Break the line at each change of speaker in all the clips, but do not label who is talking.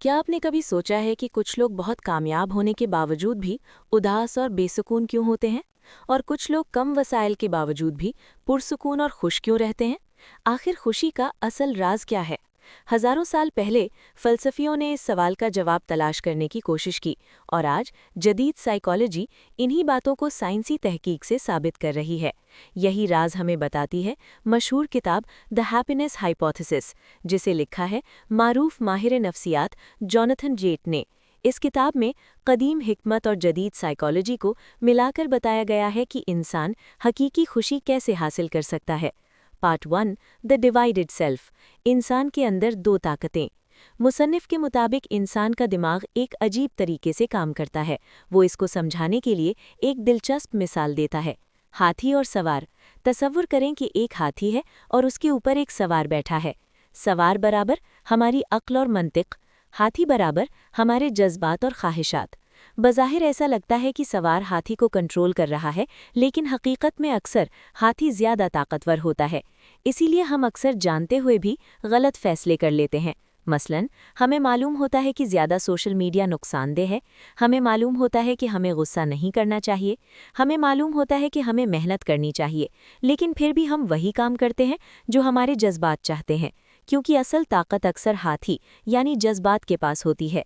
क्या आपने कभी सोचा है कि कुछ लोग बहुत कामयाब होने के बावजूद भी उदास और बेसुकून क्यों होते हैं? और कुछ लोग कम वसाइल के बावजूद भी पुरसुकून और खुश क्यों रहते हैं? आखिर खुशी का असल राज क्या है? हजारों साल पहले फलसफियों ने इस सवाल का जवाब तलाश करने की कोशिश की, और आज जदीद साइकोलॉजी इन्हीं बातों को साइंसी तहकीक से साबित कर रही है। यही राज हमें बताती है मशहूर किताब द हैप्पीनेस हाइपोथेसिस, जिसे लिखा है मारूफ माहिर नफ्सियात जॉनथन जेट ने। इस किताब में कदीम हिकमत और जदीद साइकोलॉजी को मिलाकर बताया गया है कि इंसान हकीकी खुशी कैसे हासिल कर सकता है। Part 1, the divided self. इंसान के अंदर दो ताकतें। मुसन्निफ के मुताबिक इंसान का दिमाग एक अजीब तरीके से काम करता है। वो इसको समझाने के लिए एक दिलचस्प मिसाल देता है। हाथी और सवार। तसव्वुर करें कि एक हाथी है और उसके ऊपर एक सवार बैठा है। सवार बराबर हमारी अक्ल और मंतिक, हाथी बराबर हमारे जज्बात और ख्वाहिशात। बज़ाहिर ऐसा लगता है कि सवार हाथी को कंट्रोल कर रहा है, लेकिन हकीकत में अक्सर हाथी ज़्यादा ताकतवर होता है। इसीलिए हम अक्सर जानते हुए भी गलत फैसले कर लेते हैं। मसलन, हमें मालूम होता है कि ज़्यादा सोशल मीडिया नुकसानदेह है, हमें मालूम होता है कि हमें गुस्सा नहीं करना चाहिए, हमें मालूम होता है कि हमें मेहनत करनी चाहिए, लेकिन फिर भी हम वही काम करते हैं जो हमारे जज्बात चाहते हैं, क्योंकि असल ताकत अक्सर हाथी यानी जज्बात के पास होती है।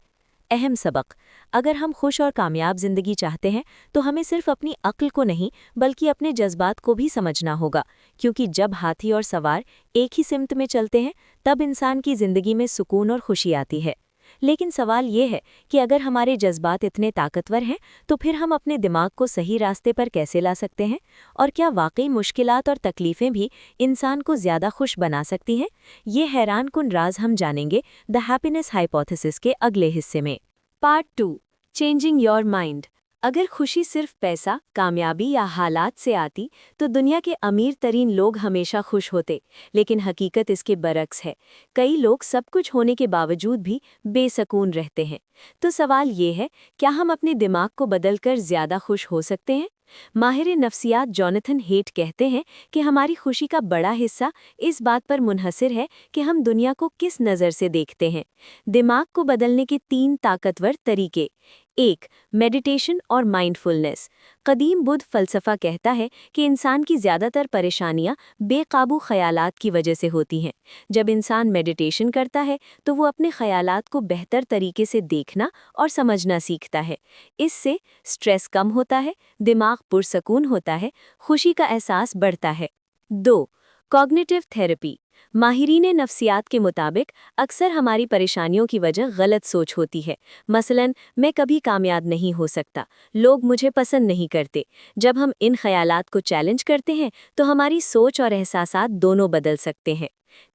अहम सबक: अगर हम खुश और कामयाब जिंदगी चाहते हैं तो हमें सिर्फ अपनी अक्ल को नहीं बल्कि अपने जज्बात को भी समझना होगा, क्योंकि जब हाथी और सवार एक ही सिमत में चलते हैं तब इंसान की जिंदगी में सुकून और खुशी आती है। लेकिन सवाल ये है कि अगर हमारे जज्बात इतने ताकतवर हैं तो फिर हम अपने दिमाग को सही रास्ते पर कैसे ला सकते हैं? और क्या वाकई मुश्किलात और तकलीफें भी इंसान को ज़्यादा खुश बना सकती हैं? ये हैरानकुन राज हम जानेंगे द हैप्पीनेस हाइपोथेसिस के अगले हिस्से में। Part 2, changing your mind. अगर खुशी सिर्फ पैसा, कामयाबी या हालात से आती तो दुनिया के अमीर तरीन लोग हमेशा खुश होते, लेकिन हकीकत इसके बरक्स है। कई लोग सब कुछ होने के बावजूद भी बेसकून रहते हैं। तो सवाल ये है, क्या हम अपने दिमाग को बदलकर ज़्यादा खुश हो सकते हैं? माहिर नफ्सियात जॉनथन हेट कहते हैं कि हमारी खुशी का बड़ा हिस्सा इस बात पर मुनहसिर है कि हम दुनिया को किस नज़र से देखते हैं। दिमाग को बदलने के 3 ताकतवर तरीके। 1. मेडिटेशन और माइंडफुलनेस। कदीम बुद्ध फलसफा कहता है कि इंसान की ज़्यादातर परेशानियां बेकाबू ख़यालात की वजह से होती हैं। जब इंसान मेडिटेशन करता है तो वो अपने ख़यालात को बेहतर तरीके से देखना और समझना सीखता है। इससे स्ट्रेस कम होता है, दिमाग पुरसकून होता है, खुशी का एहसास बढ़ता है। 2. Cognitive therapy. माहिरीन नफ्सियात के मुताबिक अक्सर हमारी परेशानियों की वजह गलत सोच होती है। मसलन, मैं कभी कामयाब नहीं हो सकता, लोग मुझे पसंद नहीं करते। जब हम इन ख्यालात को चैलेंज करते हैं तो हमारी सोच और एहसासात दोनों बदल सकते हैं।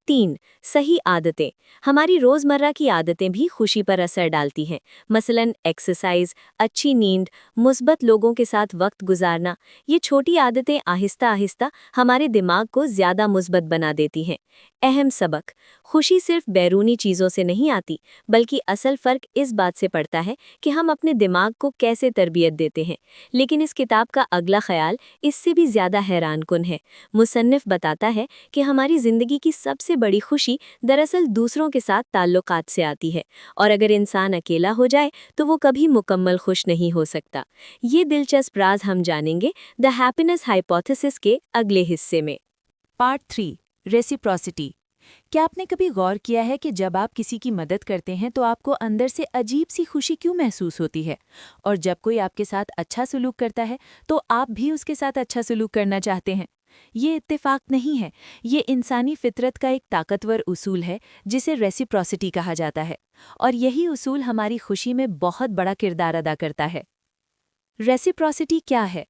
3. सही आदतें। हमारी रोज़मर्रा की आदतें भी खुशी पर असर डालती हैं। मसलन एक्सरसाइज, अच्छी नींद, मुस्बत लोगों के साथ वक्त गुजारना। ये छोटी आदतें आहिस्ता आहिस्ता हमारे दिमाग को ज़्यादा मुस्बत बना देती हैं। अहम सबक: खुशी सिर्फ बैरूनी चीज़ों से नहीं आती, बल्कि असल फ़र्क इस बात से पड़ता है कि हम अपने दिमाग को कैसे तरबियत देते हैं। लेकिन इस किताब का अगला ख्याल इससे भी ज़्यादा हैरानकुन है। मुसन्निफ बताता है कि हमारी ज़िंदगी की सबसे बड़ी खुशी दरअसल दूसरों के साथ ताल्लुकात से आती है, और अगर इंसान अकेला हो जाए तो वो कभी मुकम्मल खुश नहीं हो सकता। ये दिलचस्प राज हम जानेंगे द हैप्पीनेस हाइपोथेसिस के अगले हिस्से में।
Part 3, reciprocity. क्या आपने कभी गौर किया है कि जब आप किसी की मदद करते हैं तो आपको अंदर से अजीब सी खुशी क्यों महसूस होती है? और जब कोई आपके साथ अच्छा सलूक करता है तो आप भी उसके साथ अच्छा सलूक करना चाहते हैं। ये इत्तेफाक नहीं है, ये इंसानी फितरत का एक ताकतवर उसूल है जिसे रेसिप्रोसिटी कहा जाता है, और यही उसूल हमारी खुशी में बहुत बड़ा किरदार अदा करता है। रेसिप्रोसिटी क्या है?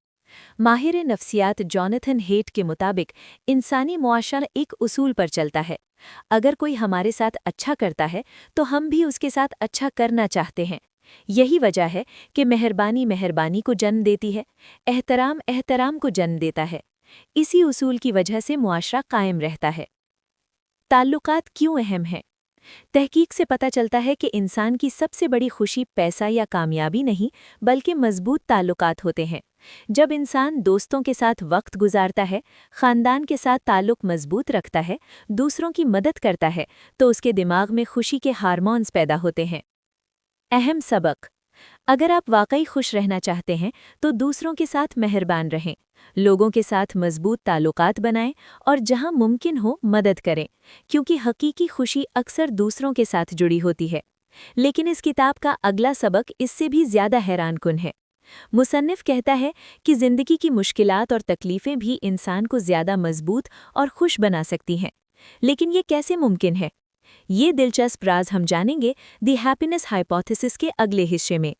माहिर नफ्सियात जॉनथन हेट के मुताबिक इंसानी मुआशरा एक उसूल पर चलता है। अगर कोई हमारे साथ अच्छा करता है तो हम भी उसके साथ अच्छा करना चाहते हैं। यही वजह है कि मेहरबानी मेहरबानी को जन्म देती है, एहतराम एहतराम को जन्म देता है। इसी उसूल की वजह से मुआशरा कायम रहता है। ताल्लुकात क्यों अहम हैं? तहकीक से पता चलता है कि इंसान की सबसे बड़ी खुशी पैसा या कामयाबी नहीं, बल्कि मजबूत ताल्लुकात होते हैं। जब इंसान दोस्तों के साथ वक्त गुजारता है, खानदान के साथ ताल्लुक मजबूत रखता है, दूसरों की मदद करता है, तो उसके दिमाग में खुशी के हार्मोन्स पैदा होते हैं। अहम सबक। अगर आप वाकई खुश रहना चाहते हैं तो दूसरों के साथ मेहरबान रहें, लोगों के साथ मजबूत ताल्लुकात बनाएं और जहां मुमकिन हो मदद करें, क्योंकि हकीकी खुशी अक्सर दूसरों के साथ जुड़ी होती है। लेकिन इस किताब का अगला सबक इससे भी ज्यादा हैरानकुन है। मुसन्निफ कहता है कि जिंदगी की मुश्किलात और तकलीफें भी इंसान को ज्यादा मजबूत और खुश बना सकती हैं। लेकिन ये कैसे मुमकिन है? ये दिलचस्प राज हम जानेंगे द हैप्पीनेस हाइपोथेसिस के अगले हिस्से में।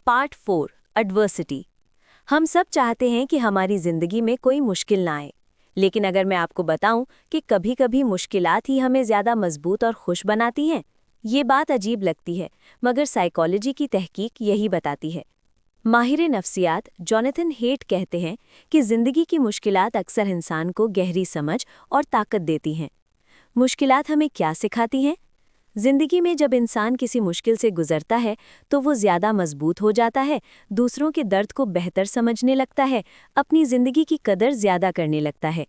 Part 4 adversity. हम सब चाहते हैं कि हमारी जिंदगी में कोई मुश्किल ना आए, लेकिन अगर मैं आपको बताऊं कि कभी-कभी मुश्किलात ही हमें ज्यादा मजबूत और खुश बनाती हैं, ये बात अजीब लगती है, मगर साइकोलॉजी की तहकीक यही बताती है। माहिर नफ्सियात जॉनथन हेट कहते हैं कि जिंदगी की मुश्किलात अक्सर इंसान को गहरी समझ और ताकत देती हैं। मुश्किलात हमें क्या सिखाती हैं? जिंदगी में जब इंसान किसी मुश्किल से गुजरता है तो वो ज्यादा मजबूत हो जाता है, दूसरों के दर्द को बेहतर समझने लगता है, अपनी जिंदगी की कदर ज्यादा करने लगता है।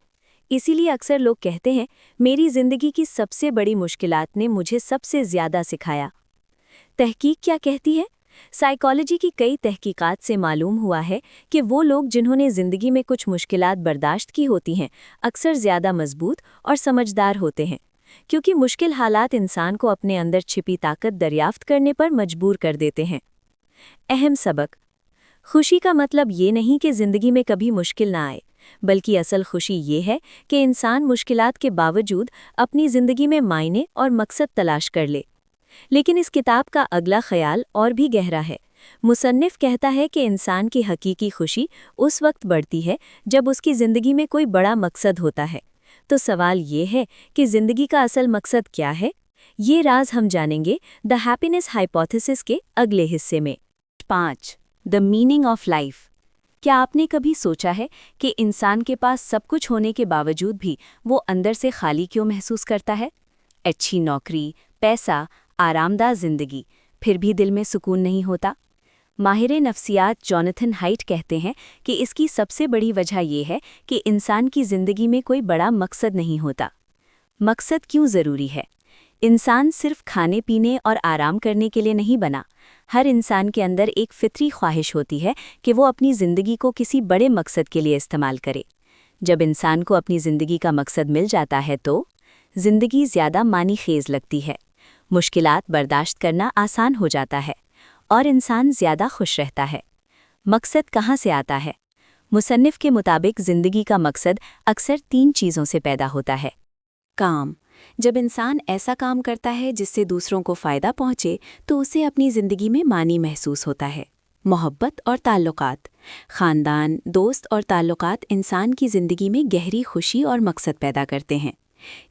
इसीलिए अक्सर लोग कहते हैं, मेरी जिंदगी की सबसे बड़ी मुश्किलात ने मुझे सबसे ज्यादा सिखाया। तहकीक क्या कहती है? साइकोलॉजी की कई तहकीकात से मालूम हुआ है कि वो लोग जिन्होंने जिंदगी में कुछ मुश्किलात बर्दाश्त की होती हैं, अक्सर ज्यादा मजबूत और समझदार होते हैं, क्योंकि मुश्किल हालात इंसान को अपने अंदर छिपी ताकत दरियाफ्त करने पर मजबूर कर देते हैं। अहम सबक। खुशी का मतलब ये नहीं कि जिंदगी में कभी मुश्किल ना आए, बल्कि असल खुशी ये है कि इंसान मुश्किलात के बावजूद अपनी जिंदगी में मायने और मकसद तलाश कर ले। लेकिन इस किताब का अगला ख्याल और भी गहरा है। मुसन्निफ कहता है कि इंसान की हकीकी खुशी उस वक्त बढ़ती है जब उसकी जिंदगी में कोई बड़ा मकसद होता है। तो सवाल ये है कि जिंदगी का असल मकसद क्या है? ये राज हम जानेंगे द हैप्पीनेस हाइपोथेसिस के अगले हिस्से में। 5 द मीनिंग ऑफ लाइफ। क्या आपने कभी सोचा है कि इंसान के पास सब कुछ होने के बावजूद भी वो अंदर से खाली क्यों महसूस करता है? अच्छी नौकरी, पैसा, आरामदाह जिंदगी, फिर भी दिल में सुकून नहीं होता। माहिर नफ्सियात जॉनथन हाइट कहते हैं कि इसकी सबसे बड़ी वजह यह है कि इंसान की जिंदगी में कोई बड़ा मकसद नहीं होता। मकसद क्यों ज़रूरी है? इंसान सिर्फ खाने पीने और आराम करने के लिए नहीं बना। हर इंसान के अंदर एक फितरी ख्वाहिश होती है कि वो अपनी ज़िंदगी को किसी बड़े मकसद के लिए इस्तेमाल करे। जब इंसान को अपनी ज़िंदगी का मकसद मिल जाता है तो ज़िंदगी ज़्यादा मानी खेज लगती है, मुश्किलात बर्दाश्त करना आसान हो जाता है और इंसान ज़्यादा खुश रहता है। मकसद कहाँ से आता है? मुसन्निफ के मुताबिक ज़िंदगी का मकसद अक्सर 3 चीज़ों से पैदा होता है। काम। जब इंसान ऐसा काम करता है जिससे दूसरों को फ़ायदा पहुँचे तो उसे अपनी ज़िंदगी में मानी महसूस होता है। मोहब्बत और ताल्लुकात। ख़ानदान, दोस्त और ताल्लुकात इंसान की ज़िंदगी में गहरी खुशी और मकसद पैदा करते हैं।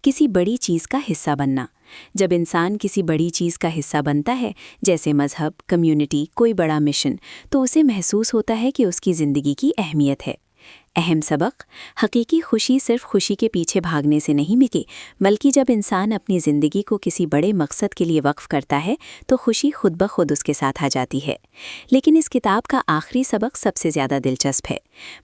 किसी बड़ी चीज़ का हिस्सा बनना। जब इंसान किसी बड़ी चीज़ का हिस्सा बनता है, जैसे मजहब, कम्युनिटी, कोई बड़ा मिशन, तो उसे महसूस होता है कि उसकी ज़िंदगी की अहमियत है। अहम सबक। हकीकी खुशी सिर्फ खुशी के पीछे भागने से नहीं मिलती, बल्कि जब इंसान अपनी ज़िंदगी को किसी बड़े मकसद के लिए वक्फ करता है तो खुशी खुद ब खुद उसके साथ आ जाती है। लेकिन इस किताब का आखिरी सबक सबसे ज़्यादा दिलचस्प है।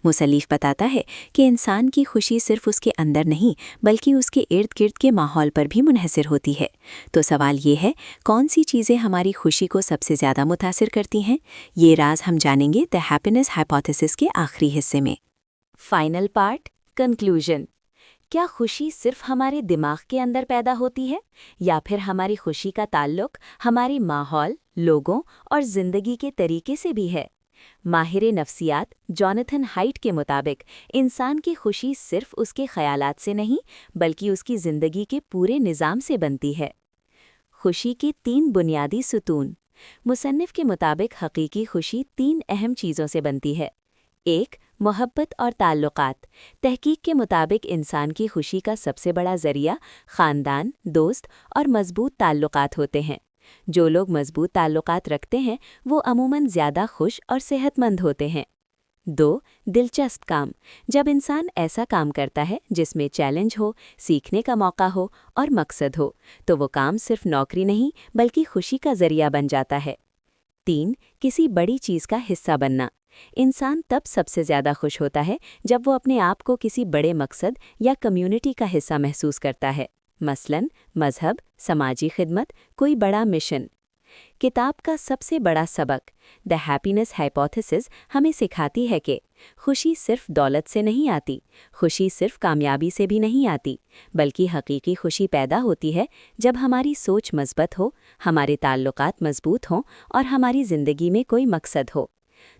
मुसल्लिफ बताता है कि इंसान की खुशी सिर्फ उसके अंदर नहीं, बल्कि उसके इर्द गिर्द के माहौल पर भी मुनहसर होती है। तो सवाल ये है, कौन सी चीज़ें हमारी खुशी को सबसे ज़्यादा मुतासिर करती हैं? ये राज हम जानेंगे द हैप्पीनेस हाइपोथेसिस के आखिरी हिस्से में। Final part, conclusion. क्या खुशी सिर्फ हमारे दिमाग के अंदर पैदा होती है, या फिर हमारी खुशी का ताल्लुक हमारी माहौल, लोगों और जिंदगी के तरीके से भी है? माहिर नफ्सियात जॉनथन हाइट के मुताबिक इंसान की खुशी सिर्फ उसके ख्यालात से नहीं, बल्कि उसकी जिंदगी के पूरे निज़ाम से बनती है। खुशी की 3 बुनियादी सुतून। मुसन्निफ के मुताबिक हकीकी खुशी 3 अहम चीज़ों से बनती है। 1. मोहब्बत और ताल्लुकात। तहकीक के मुताबिक इंसान की खुशी का सबसे बड़ा ज़रिया ख़ानदान, दोस्त और मज़बूत ताल्लुकात होते हैं। जो लोग मज़बूत ताल्लुकात रखते हैं वो अमूमन ज़्यादा खुश और सेहतमंद होते हैं। 2. दिलचस्प काम। जब इंसान ऐसा काम करता है जिसमें चैलेंज हो, सीखने का मौका हो और मकसद हो, तो वो काम सिर्फ नौकरी नहीं बल्कि खुशी का ज़रिया बन जाता है। 3. किसी बड़ी चीज़ का हिस्सा बनना। इंसान तब सबसे ज़्यादा खुश होता है जब वो अपने आप को किसी बड़े मकसद या कम्युनिटी का हिस्सा महसूस करता है, मसलन मजहब, समाजी खिदमत, कोई बड़ा मिशन। किताब का सबसे बड़ा सबक द हैप्पीनेस हाइपोथेसिस हमें सिखाती है कि खुशी सिर्फ दौलत से नहीं आती, खुशी सिर्फ कामयाबी से भी नहीं आती, बल्कि हकीकी खुशी पैदा होती है जब हमारी सोच मजबूत हो, हमारे ताल्लुकात मजबूत हों और हमारी ज़िंदगी में कोई मकसद हो।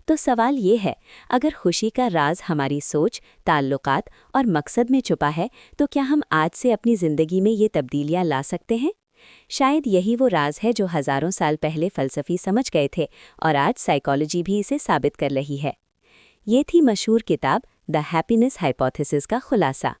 तो सवाल ये है, अगर खुशी का राज हमारी सोच, ताल्लुकात और मकसद में छुपा है, तो क्या हम आज से अपनी ज़िंदगी में ये तब्दीलियां ला सकते हैं? शायद यही वो राज है जो हज़ारों साल पहले फ़लसफ़ी समझ गए थे और आज साइकोलॉजी भी इसे साबित कर रही है। ये थी मशहूर किताब द हैप्पीनेस हाइपोथेसिस का खुलासा।